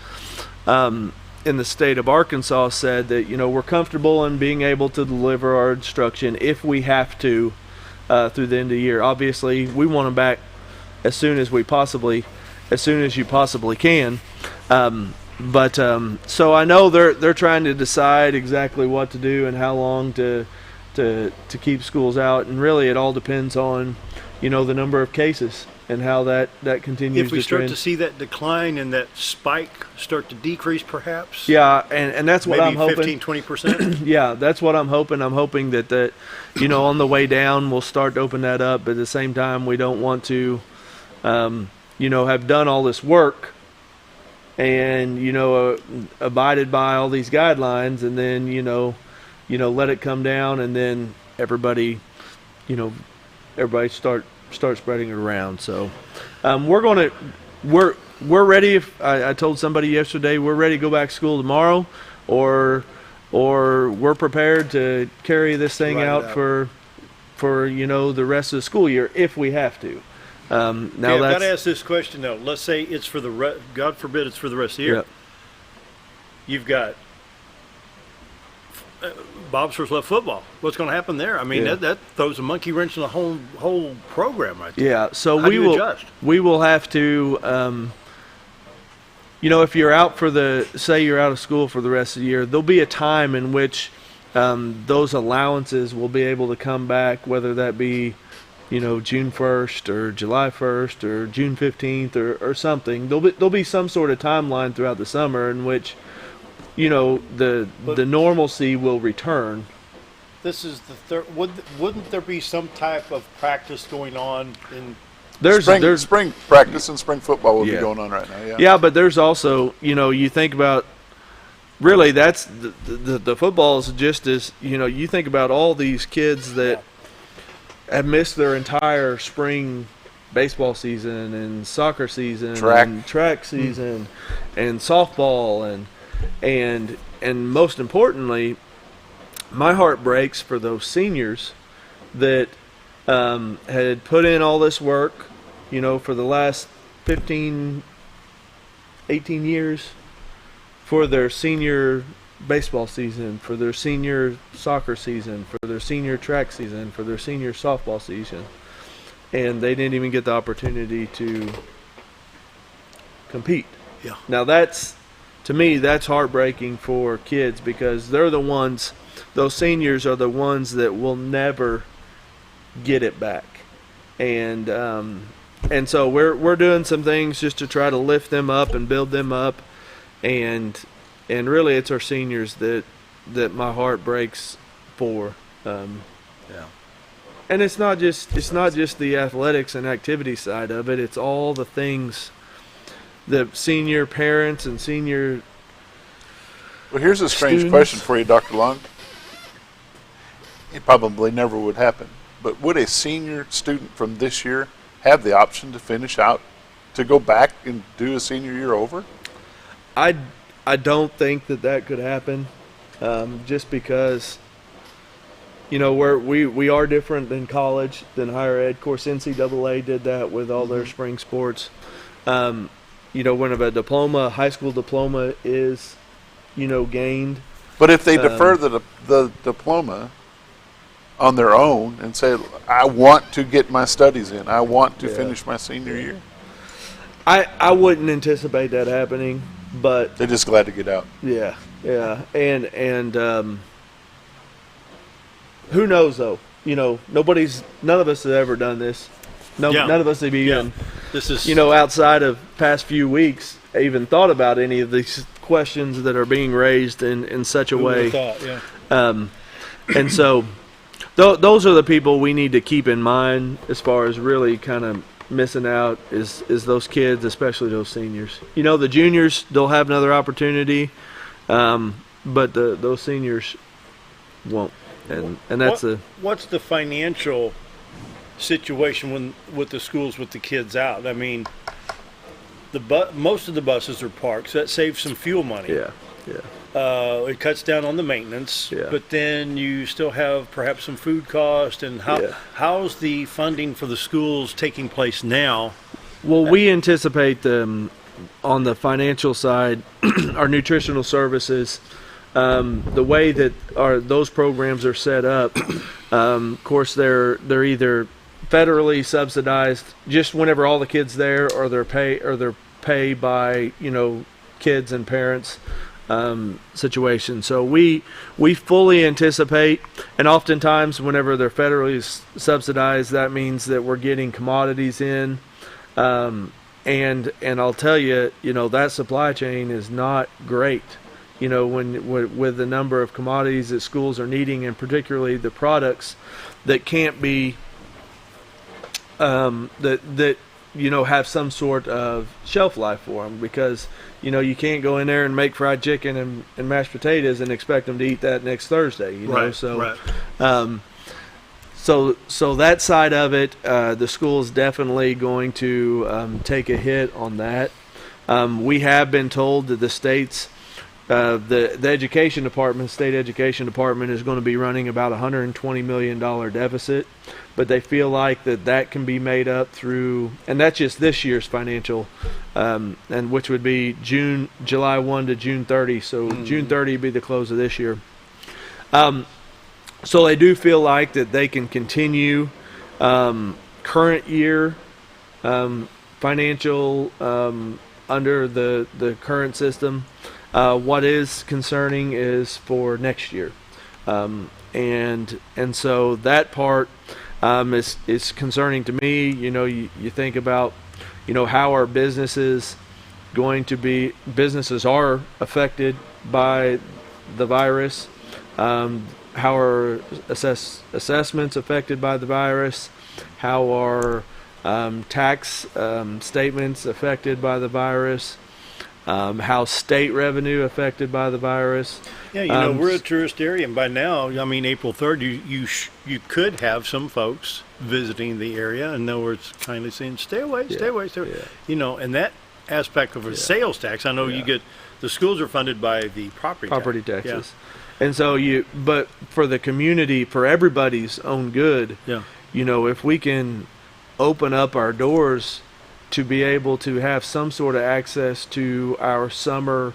in the state of Arkansas said that we're comfortable in being able to deliver our instruction if we have to through the end of the year. Obviously, we want them back as soon as you possibly can. So I know they're trying to decide exactly what to do and how long to keep schools out, and really it all depends on the number of cases and how that continues. If we to start trend. to see that decline and that spike start to decrease, perhaps. Yeah, and that's what I'm hoping. Maybe 15-20%. Yeah, that's what I'm hoping. I'm hoping that on the way down we'll start to open that up. But at the same time, we don't want to, have done all this work and abided by all these guidelines, and then let it come down, and then everybody start spreading it around. So we're ready. If I told somebody yesterday we're ready to go back to school tomorrow, or we're prepared to carry this thing out for the rest of the school year if we have to. I've got to ask this question though. Let's say it's for God forbid it's for the rest of the year. Yep. You've got Bob's left football. What's going to happen there? I mean, that throws a monkey wrench in the whole program right there. Yeah. So How do you adjust? We will have to. If you're out say you're out of school for the rest of the year, there'll be a time in which those allowances will be able to come back, whether that be June 1st or July 1st or June 15th or something. There'll be some sort of timeline throughout the summer in which the normalcy will return. This is the third. Wouldn't there be some type of practice going on in? There's spring practice and spring football will be going on right now. Yeah, but there's also you think about really that's the football is just as you think about all these kids that have missed their entire spring baseball season and soccer season and track season and softball and most importantly, my heart breaks for those seniors that had put in all this work, for the last 15, 18 years for their senior baseball season, for their senior soccer season, for their senior track season, for their senior softball season. And they didn't even get the opportunity to compete. Yeah. Now to me, that's heartbreaking for kids because they're the ones, those seniors are the ones that will never get it back. And so we're doing some things just to try to lift them up and build them up. And really it's our seniors that my heart breaks for. And it's not just the athletics and activity side of it. It's all the things the senior parents and senior. Well, here's a strange question for you, Dr. Long. It probably never would happen, but would a senior student from this year have the option to finish out, to go back and do a senior year over? I don't think that could happen, just because. We are different than college, than higher ed. Of course, NCAA did that with all their spring sports. When a high school diploma is, gained. But if they defer the diploma on their own and say, I want to get my studies in, I want to finish my senior year. I wouldn't anticipate that happening, but. They're just glad to get out. Yeah. And who knows though? None of us have ever done this. None of us have even, this is, outside of past few weeks, even thought about any of these questions that are being raised in such a way. And so those are the people we need to keep in mind as far as really kind of, missing out is those kids, especially those seniors. You know, the juniors, they'll have another opportunity, but those seniors won't. And that's what's the financial situation with the schools with the kids out? I mean, most of the buses are parked, so that saves some fuel money. Yeah. It cuts down on the maintenance, but then you still have perhaps some food cost. And how's the funding for the schools taking place now? Well, we anticipate on the financial side, our nutritional services, the way that those programs are set up. Of course, they're either federally subsidized just whenever all the kids there, or they're pay by kids and parents situation. So we fully anticipate, and oftentimes whenever they're federally subsidized, that means that we're getting commodities in, and I'll tell you, that supply chain is not great. With the number of commodities that schools are needing, and particularly the products that can't be that have some sort of shelf life for them, because you can't go in there and make fried chicken and mashed potatoes and expect them to eat that next Thursday. Right. So that side of it, the school's definitely going to take a hit on that. We have been told that the state's the education department, state education department, is going to be running about $120 million deficit, but they feel like that can be made up through, and that's just this year's financial, and which would be July 1 to June 30. So June 30 would be the close of this year. So they do feel like that they can continue current year financial under the current system. What is concerning is for next year, and so that part is concerning to me. You think about how our businesses are affected by the virus, how are assessments affected by the virus, how are tax statements affected by the virus. How state revenue affected by the virus. Yeah, we're a tourist area, and by now, April 3rd, you could have some folks visiting the area, and words kindly saying, stay away. Yeah. And that aspect of a sales tax, I know you get, the schools are funded by the property taxes. Yeah. And so but for the community, for everybody's own good, if we can open up our doors to be able to have some sort of access to our summer,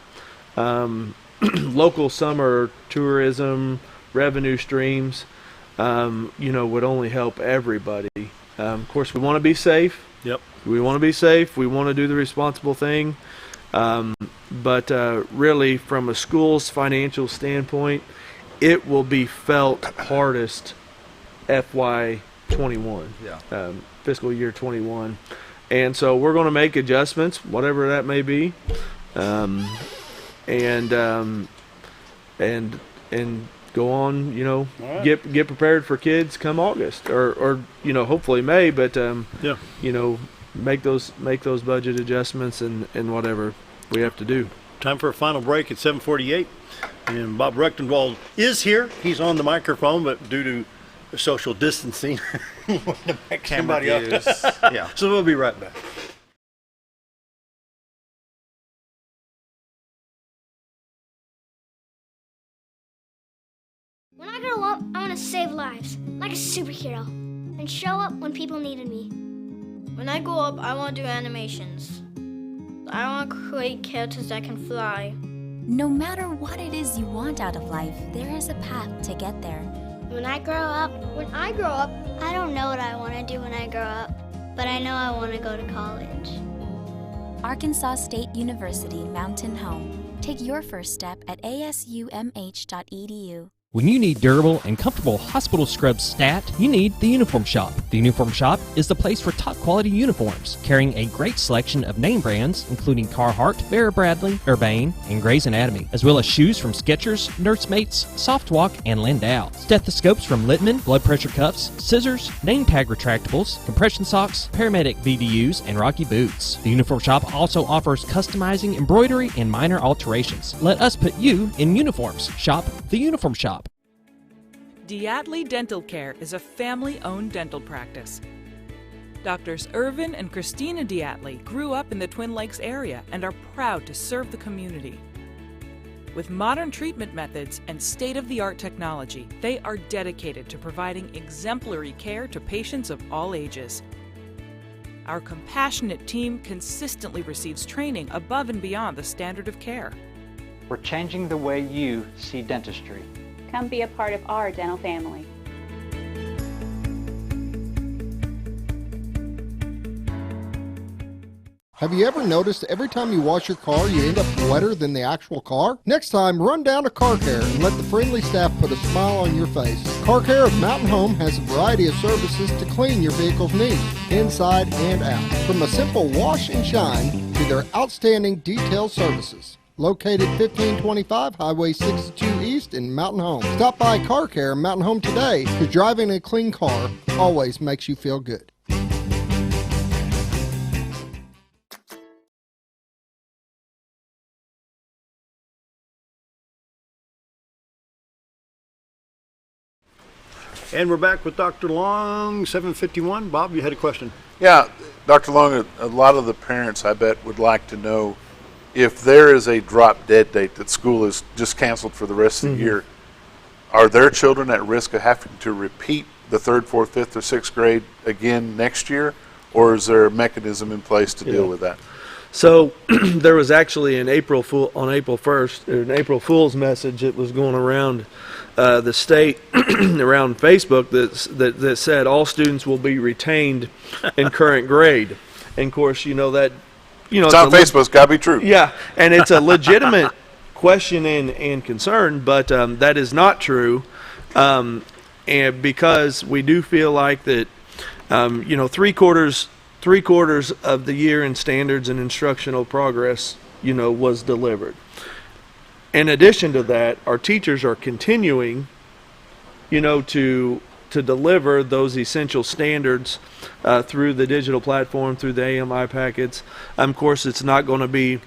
local summer tourism revenue streams, would only help everybody. Of course, we want to be safe. Yep. We want to be safe. We want to do the responsible thing. But really, from a school's financial standpoint, it will be felt hardest FY21, fiscal year 21. And so we're going to make adjustments, whatever that may be, and go on. Right. Get prepared for kids come August, or hopefully May. But make those budget adjustments and whatever we have to do. Time for a final break at 7:48, and Bob Rechtenwald is here. He's on the microphone, but due to social distancing, to back somebody up. Yeah. So we'll be right back. When I grow up, I want to save lives, like a superhero, and show up when people needed me. When I grow up, I want to do animations. I want to create characters that can fly. No matter what it is you want out of life, there is a path to get there. When I grow up, I don't know what I want to do when I grow up, but I know I want to go to college. Arkansas State University Mountain Home. Take your first step at asumh.edu. When you need durable and comfortable hospital scrubs stat, you need the Uniform Shop. The Uniform Shop is the place for top quality uniforms, carrying a great selection of name brands, including Carhartt, Vera Bradley, Urbane, and Grey's Anatomy, as well as shoes from Skechers, Nursemates, Softwalk, and Landau, stethoscopes from Littman, blood pressure cuffs, scissors, name tag retractables, compression socks, paramedic VDUs, and Rocky boots. The Uniform Shop also offers customizing, embroidery, and minor alterations. Let us put you in uniforms. Shop the Uniform Shop. Diatley Dental Care is a family-owned dental practice. Doctors Irvin and Christina Diatley grew up in the Twin Lakes area and are proud to serve the community. With modern treatment methods and state-of-the-art technology, they are dedicated to providing exemplary care to patients of all ages. Our compassionate team consistently receives training above and beyond the standard of care. We're changing the way you see dentistry. Come be a part of our dental family. Have you ever noticed every time you wash your car, you end up wetter than the actual car? Next time, run down to Car Care and let the friendly staff put a smile on your face. Car Care of Mountain Home has a variety of services to clean your vehicle's needs, inside and out. From a simple wash and shine to their outstanding detailed services. Located 1525 Highway 62 East in Mountain Home. Stop by Car Care in Mountain Home today, because driving a clean car always makes you feel good. And we're back with Dr. Long, 751. Bob, you had a question. Yeah, Dr. Long, a lot of the parents, I bet, would like to know if there is a drop dead date that school is just canceled for the rest of the year, are their children at risk of having to repeat the 3rd, 4th, 5th, or 6th grade again next year, or is there a mechanism in place to deal with that? So there was actually on April 1st, an April Fool's message that was going around the state, around Facebook, that said all students will be retained in current grade. And of course, it's on Facebook. It's got to be true. Yeah, and it's a legitimate question and concern, but that is not true, and because we do feel like that, three quarters of the year in standards and instructional progress, was delivered. In addition to that, our teachers are continuing, to deliver those essential standards through the digital platform, through the AMI packets. Of course, it's not going to be,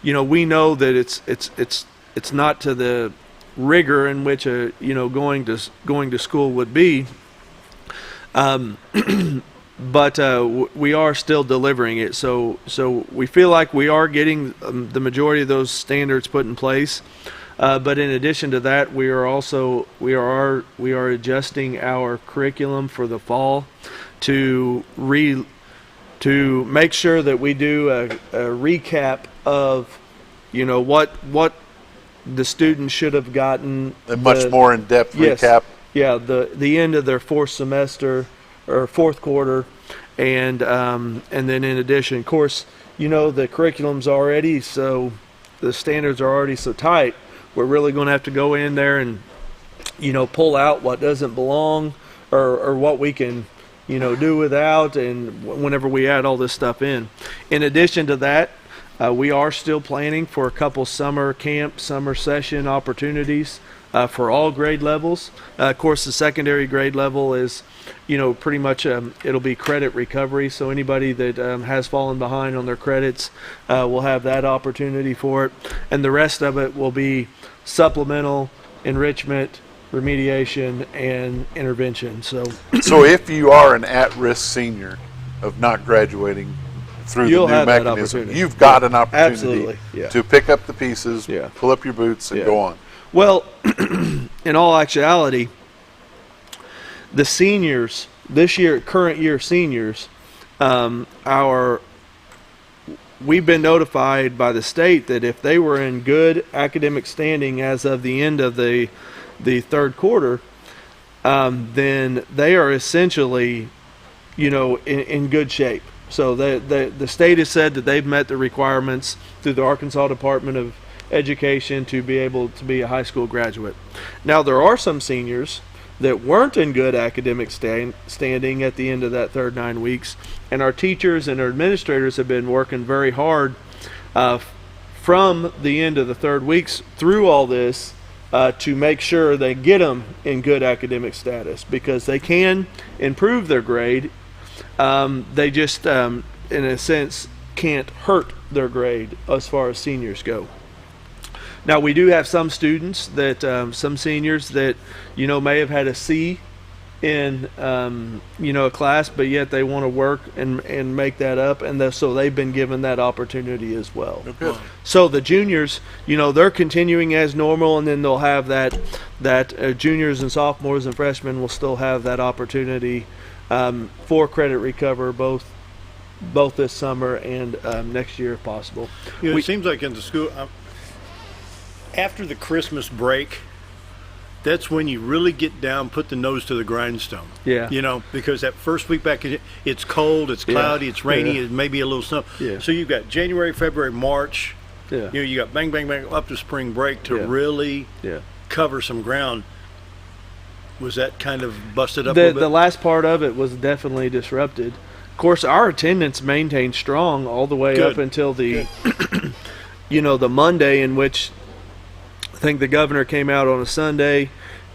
we know that it's not to the rigor in which going to school would be, but we are still delivering it. So we feel like we are getting the majority of those standards put in place. But in addition to that, we are adjusting our curriculum for the fall to make sure that we do a recap of what the students should have gotten. A much more in-depth recap. Yeah, the end of their 4th semester or 4th quarter, and then in addition, of course, the curriculum's already so the standards are already so tight. We're really going to have to go in there and, pull out what doesn't belong or what we can, do without, and whenever we add all this stuff in. In addition to that, we are still planning for a couple summer session opportunities for all grade levels. Of course, the secondary grade level is, pretty much it'll be credit recovery. So anybody that has fallen behind on their credits will have that opportunity for it. And the rest of it will be supplemental, enrichment, remediation, and intervention. So if you are an at-risk senior of not graduating through the new mechanism, you've got an opportunity to pick up the pieces, pull up your boots, and go on. Well, in all actuality, the seniors, this year, current year seniors, we've been notified by the state that if they were in good academic standing as of the end of the 3rd quarter, then they are essentially, in good shape. So the state has said that they've met the requirements through the Arkansas Department of education to be able to be a high school graduate. Now, there are some seniors that weren't in good academic standing at the end of that third 9 weeks, and our teachers and our administrators have been working very hard from the end of the third weeks through all this to make sure they get them in good academic status, because they can improve their grade. They just, in a sense, can't hurt their grade as far as seniors go. Now, we do have some students that, some seniors that, may have had a C in, a class, but yet they want to work and make that up. And so they've been given that opportunity as well. Good. So the juniors, they're continuing as normal, and then they'll have that juniors and sophomores and freshmen will still have that opportunity for credit recover both this summer and next year if possible. It seems like in the school, after the Christmas break, that's when you really get down, put the nose to the grindstone. Yeah. Because that first week back, it's cold, it's cloudy, it's rainy, it may be a little snow. Yeah. So you've got January, February, March. Yeah. You got bang, bang, bang up to spring break to really cover some ground. Was that kind of busted up a little bit? The last part of it was definitely disrupted. Of course, our attendance maintained strong all the way up until the, the Monday, in which I think the governor came out on a Sunday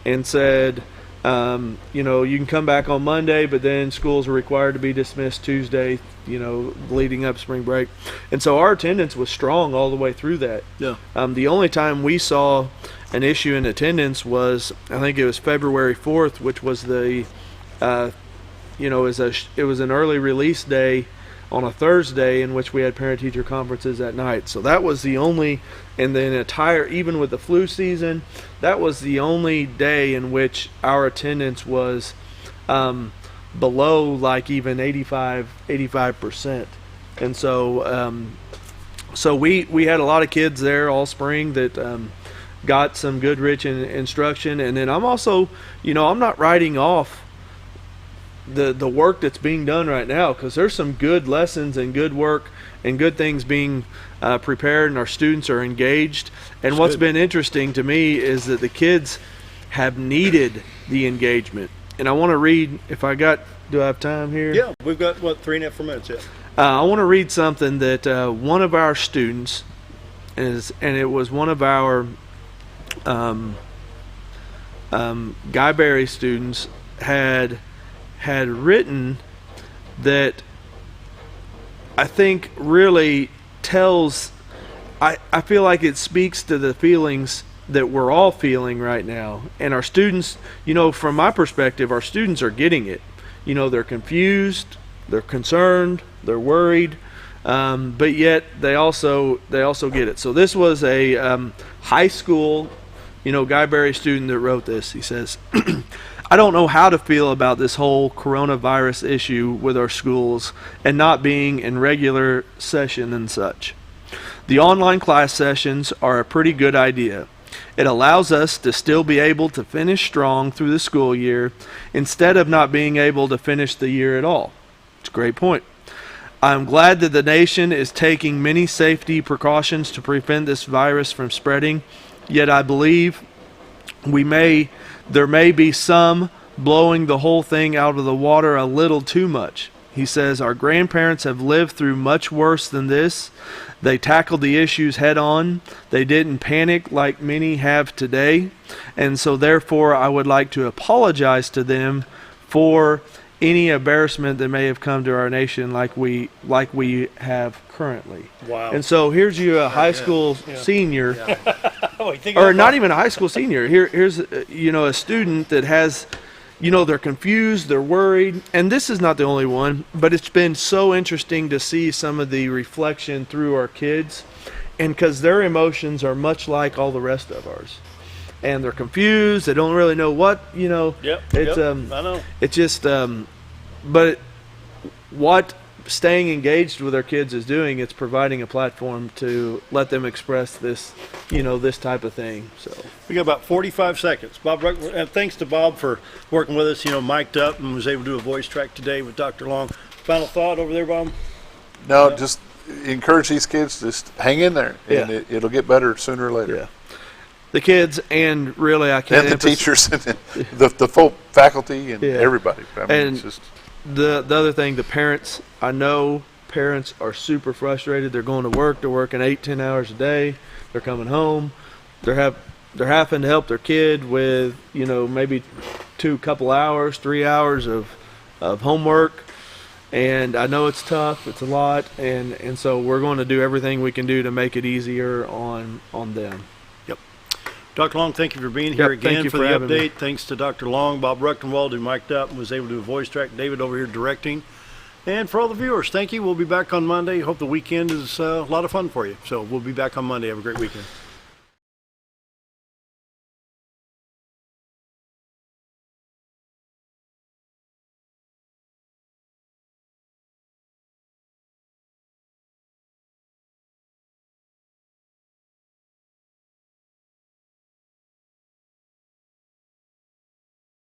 and said, you can come back on Monday, but then schools are required to be dismissed Tuesday, leading up spring break. And so our attendance was strong all the way through that. Yeah. The only time we saw an issue in attendance was, I think it was February 4th, which was the, it was an early release day on a Thursday in which we had parent-teacher conferences at night. So that was the only, and then even with the flu season, that was the only day in which our attendance was below like even 85%. And so so we had a lot of kids there all spring that got some good rich instruction. And then I'm also, I'm not writing off the work that's being done right now, because there's some good lessons and good work and good things being prepared, and our students are engaged. And what's been interesting to me is that the kids have needed the engagement. And I want to read, do I have time here? Yeah, we've got 3.5 minutes yet. I want to read something that one of our students and it was one of our Guy Berry students had written, that I think really tells, I feel like it speaks to the feelings that we're all feeling right now. And our students, from my perspective, our students are getting it. They're confused, they're concerned, they're worried, but yet they also get it. So this was a high school, Guy Berry student that wrote this. He says, I don't know how to feel about this whole coronavirus issue with our schools and not being in regular session and such. The online class sessions are a pretty good idea. It allows us to still be able to finish strong through the school year instead of not being able to finish the year at all. It's a great point. I'm glad that the nation is taking many safety precautions to prevent this virus from spreading, yet I believe there may be some blowing the whole thing out of the water a little too much. He says, our grandparents have lived through much worse than this. They tackled the issues head on. They didn't panic like many have today. And so therefore, I would like to apologize to them for any embarrassment that may have come to our nation like we have currently. Wow. And so here's you, a high school senior, or not even a high school senior. Here's a student that has, they're confused, they're worried, and this is not the only one, but it's been so interesting to see some of the reflection through our kids, and because their emotions are much like all the rest of ours. And they're confused. They don't really know what, I know. It's just, but what staying engaged with our kids is doing, it's providing a platform to let them express this, this type of thing. So we got about 45 seconds. Bob, and thanks to Bob for working with us, mic'd up and was able to do a voice track today with Dr. Long. Final thought over there, Bob? No, just encourage these kids to just hang in there, and Yeah. it'll get better sooner or later. Yeah. The kids, and really I can't And the teachers and the full faculty and everybody. I mean, and it's just the other thing, the parents, I know parents are super frustrated. They're going to work. They're working 8-10 hours a day. They're coming home. They're having to help their kid with, maybe 3 hours of homework. And I know it's tough. It's a lot. And so we're going to do everything we can do to make it easier on them. Dr. Long, thank you for being here Yep, thank again you for for the having update. me. Thanks to Dr. Long, Bob Ruchtenwald, who mic'd up and was able to do a voice track. David over here directing. And for all the viewers, thank you. We'll be back on Monday. Hope the weekend is a lot of fun for you. So we'll be back on Monday. Have a great weekend.